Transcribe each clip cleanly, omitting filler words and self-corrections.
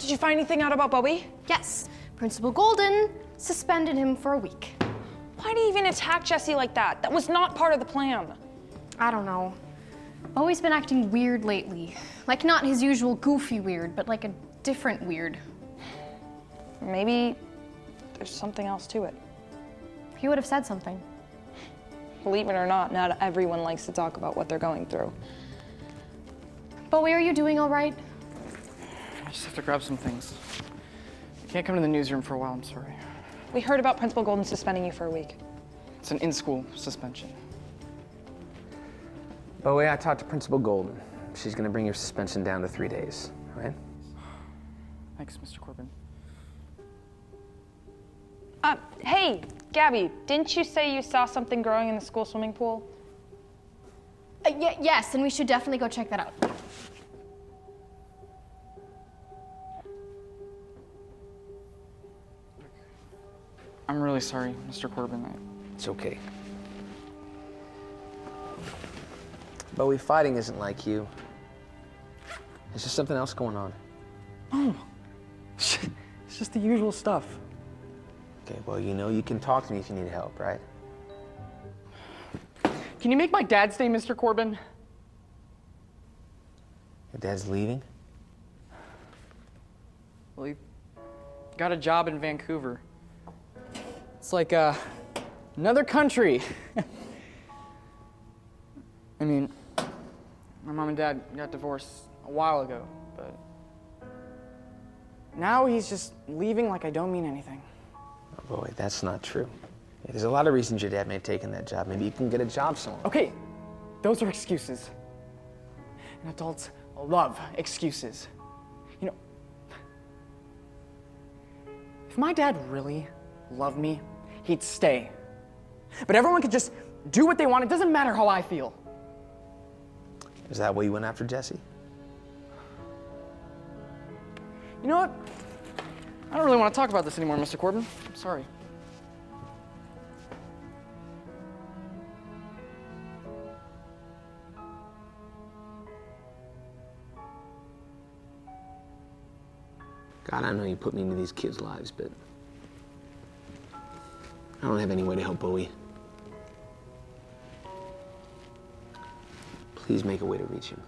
Did you find anything out about Bowie? Yes, Principal Golden suspended him for a week. Why'd he even attack Jesse like that? That was not part of the plan. I don't know. Bowie's been acting weird lately. Like not his usual goofy weird, but like a different weird. Maybe there's something else to it. He would have said something. Believe it or not everyone likes to talk about what they're going through. Bowie, are you doing all right? I just have to grab some things. I can't come to the newsroom for a while, I'm sorry. We heard about Principal Golden suspending you for a week. It's an in-school suspension. Bowie, I talked to Principal Golden. She's gonna bring your suspension down to 3 days, all right? Thanks, Mr. Corbin. Hey, Gabby, didn't you say you saw something growing in the school swimming pool? Yes, and we should definitely go check that out. I'm really sorry, Mr. Corbin. It's okay. Bowie, fighting isn't like you. There's just something else going on. Oh, it's just the usual stuff. Okay, well, you know you can talk to me if you need help, right? Can you make my dad stay, Mr. Corbin? Your dad's leaving? Well, he got a job in Vancouver. It's like another country. I mean, my mom and dad got divorced a while ago, but now he's just leaving like I don't mean anything. Oh, boy, that's not true. Yeah, there's a lot of reasons your dad may have taken that job. Maybe you can get a job somewhere. Okay, those are excuses. And adults love excuses. You know, if my dad really loved me, he'd stay. But everyone could just do what they want. It doesn't matter how I feel. Is that why you went after Jesse? You know what? I don't really want to talk about this anymore, Mr. Corbin. I'm sorry. God, I know you put me into these kids' lives, but I don't have any way to help Bowie. Please make a way to reach him.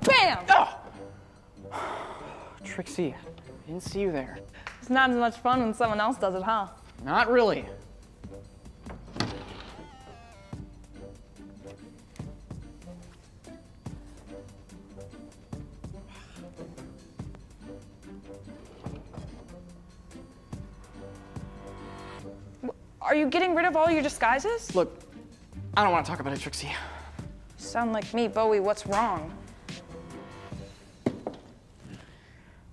Bam! Oh! Trixie, I didn't see you there. It's not as much fun when someone else does it, huh? Not really. Are you getting rid of all your disguises? Look, I don't want to talk about it, Trixie. You sound like me, Bowie. What's wrong?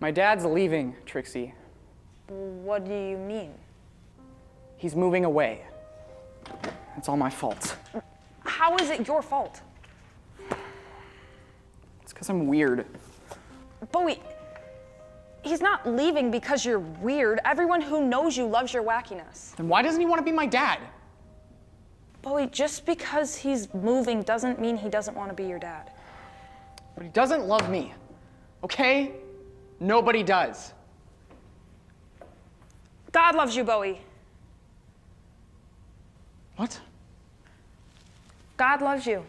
My dad's leaving, Trixie. What do you mean? He's moving away. It's all my fault. How is it your fault? It's because I'm weird. Bowie, he's not leaving because you're weird. Everyone who knows you loves your wackiness. Then why doesn't he want to be my dad? Bowie, just because he's moving doesn't mean he doesn't want to be your dad. But he doesn't love me, okay? Nobody does. God loves you, Bowie. What? God loves you.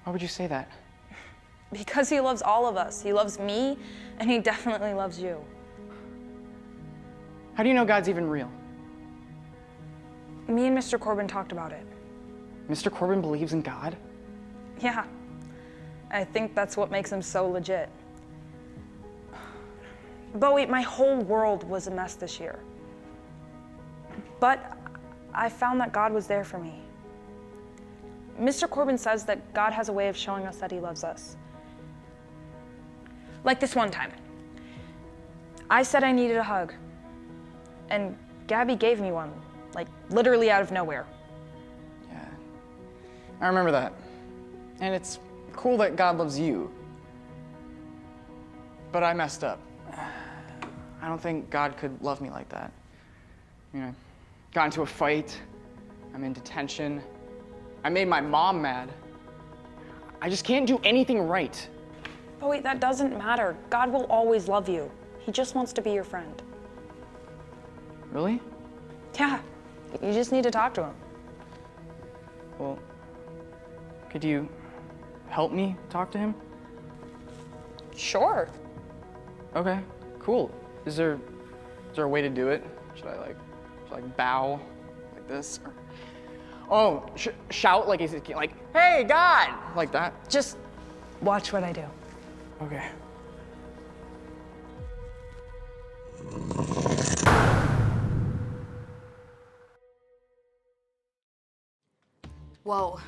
Why would you say that? Because he loves all of us. He loves me, and he definitely loves you. How do you know God's even real? Me and Mr. Corbin talked about it. Mr. Corbin believes in God? Yeah. I think that's what makes him so legit. Bowie, my whole world was a mess this year. But I found that God was there for me. Mr. Corbin says that God has a way of showing us that he loves us. Like this one time. I said I needed a hug. And Gabby gave me one, like literally out of nowhere. Yeah, I remember that. And it's cool that God loves you. But I messed up. I don't think God could love me like that. You know, got into a fight, I'm in detention. I made my mom mad. I just can't do anything right. Bowie, that doesn't matter. God will always love you. He just wants to be your friend. Really? Yeah, you just need to talk to him. Well, could you help me talk to him? Sure. Okay, cool. Is there a way to do it? Should I bow like this? Or, shout like he's like, hey, God! Like that? Just watch what I do. Okay. Whoa,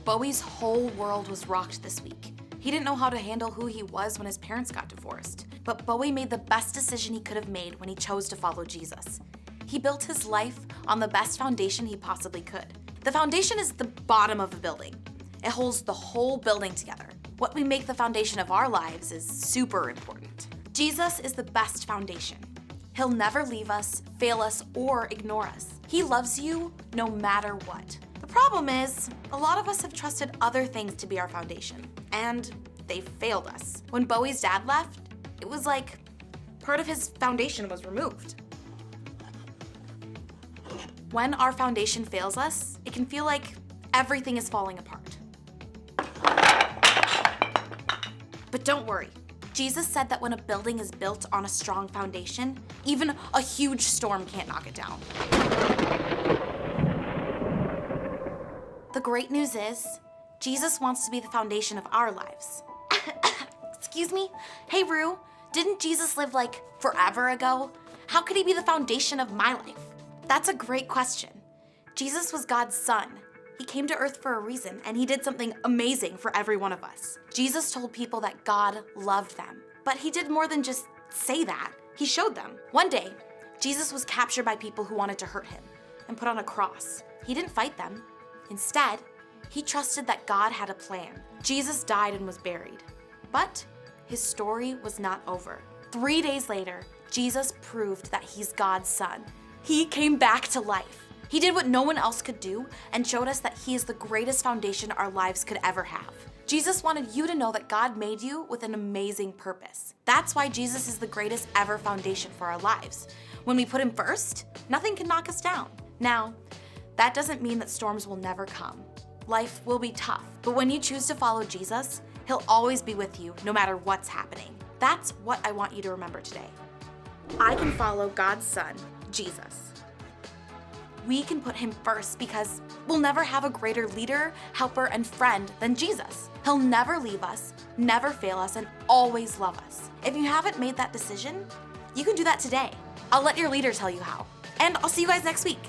Bowie's whole world was rocked this week. He didn't know how to handle who he was when his parents got divorced. But Bowie made the best decision he could have made when he chose to follow Jesus. He built his life on the best foundation he possibly could. The foundation is the bottom of a building. It holds the whole building together. What we make the foundation of our lives is super important. Jesus is the best foundation. He'll never leave us, fail us, or ignore us. He loves you no matter what. The problem is, a lot of us have trusted other things to be our foundation, and they failed us. When Bowie's dad left, it was like part of his foundation was removed. When our foundation fails us, it can feel like everything is falling apart. But don't worry. Jesus said that when a building is built on a strong foundation, even a huge storm can't knock it down. The great news is, Jesus wants to be the foundation of our lives. Excuse me? Hey, Rue, didn't Jesus live like forever ago? How could he be the foundation of my life? That's a great question. Jesus was God's son. He came to earth for a reason, and he did something amazing for every one of us. Jesus told people that God loved them, but he did more than just say that. He showed them. One day, Jesus was captured by people who wanted to hurt him and put on a cross. He didn't fight them. Instead, he trusted that God had a plan. Jesus died and was buried, but his story was not over. 3 days later, Jesus proved that he's God's son. He came back to life. He did what no one else could do and showed us that he is the greatest foundation our lives could ever have. Jesus wanted you to know that God made you with an amazing purpose. That's why Jesus is the greatest ever foundation for our lives. When we put him first, nothing can knock us down. Now, that doesn't mean that storms will never come. Life will be tough, but when you choose to follow Jesus, he'll always be with you no matter what's happening. That's what I want you to remember today. I can follow God's son, Jesus. We can put him first because we'll never have a greater leader, helper, and friend than Jesus. He'll never leave us, never fail us, and always love us. If you haven't made that decision, you can do that today. I'll let your leader tell you how. And I'll see you guys next week.